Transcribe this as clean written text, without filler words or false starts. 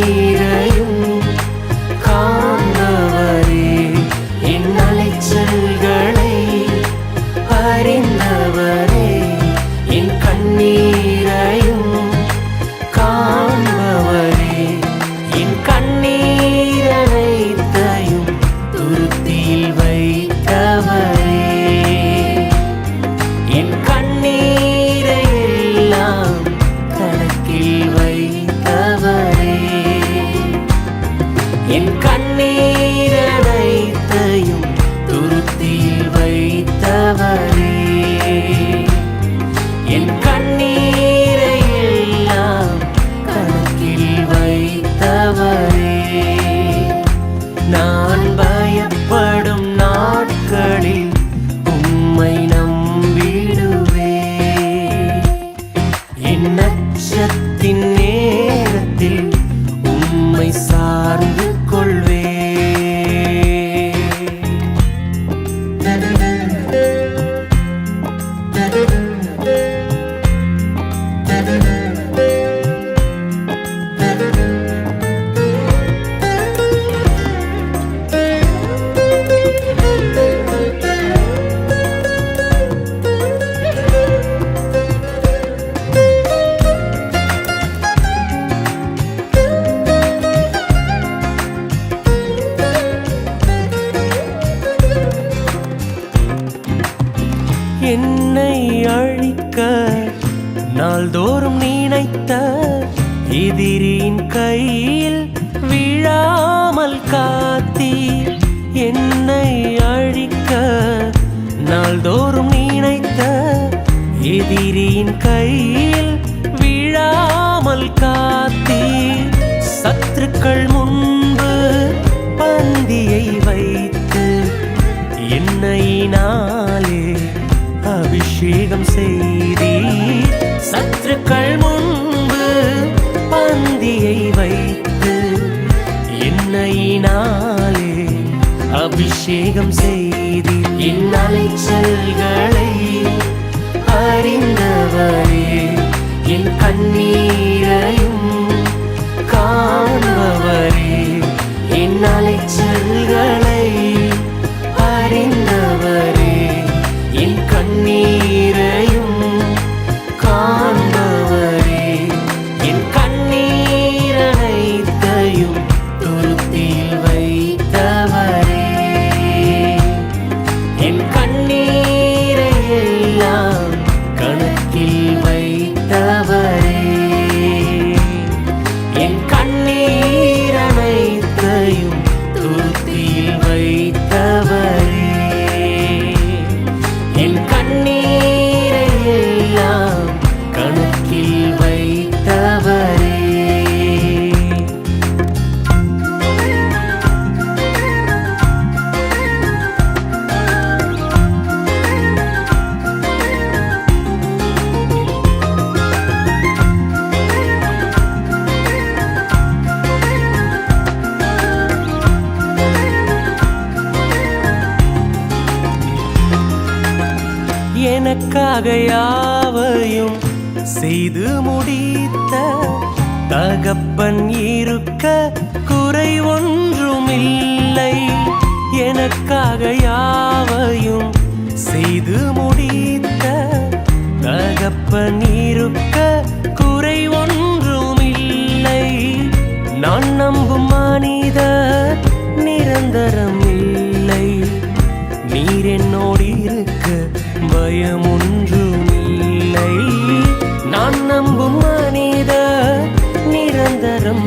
கண்ணீரையும் காண்பவரே, என் அலைச்சல்களை அறிந்தவரே, என் கண்ணீரையும் காண்பவரே, என் கண்ணீரனைத்தையும் துருத்தியில் வைத்தவரே, என் கண்ணீரை எல்லாம் கணக்கில் வைத்தவரே, என் கண்ணீரனைத்தையும் துருத்தியில் வைத்தவரே, என் கண்ணீரை எல்லாம் கணக்கில் வைத்தவரே. நான் பயப்படும் நாட்களில் உம்மை நம்பிடுவே, என் நட்சத்தின் நேரத்தில் உம்மை சார்ந்து கொள்வே. என்னை அழிக்க நாள்தோறும் நினைத்த எதிரின் கையில் விழாமல் காத்தீர். என்னை அழிக்க நாள்தோறும் நினைத்த எதிரின் கையில் விழாமல் காத்தீர். சத்துருக்கள் முன்பு பந்தியை வைத்து எண்ணெயினாலே அபிஷேகம் செய்தீர். சத்துருக்கள் முன்பு பந்தியை வைத்து எண்ணெயினாலே அபிஷேகம் செய்தீர். என் அலைச்சல்களை அறிந்தவரே, என் கண்ணீரையும் காண்பவரே, என் அலைச்சல்களை அறிந்தவரே, என் கண்ணீரையும் காண்பவரே, என் கண்ணீரனைத்தையும் துருத்தியில் வைத்தவரே, என் கண்ணீரை எல்லாம் கணக்கில் வைத்தவரே, என் கண்ணீரனைத்தையும் துருத்தியில் வைத்தவரே, என் கண்ணீரை எல்லாம் கணக்கில் வைத்தவரே. எனக்காக யாவையும் செய்து முடித்த தகப்பன் இருக்க குறை ஒன்றுமில்லை. எனக்காக யாவையும் செய்து முடித்த தகப்பன் இருக்க குறை ஒன்றுமில்லை. நான் நம்பும் மனிதர் நிரந்தரம் இல்லை. நீர் என்னோடு இருக்க பயம் ஒன்றுமில்லை. நான் நம்பும் மனிதர் நிரந்தரம்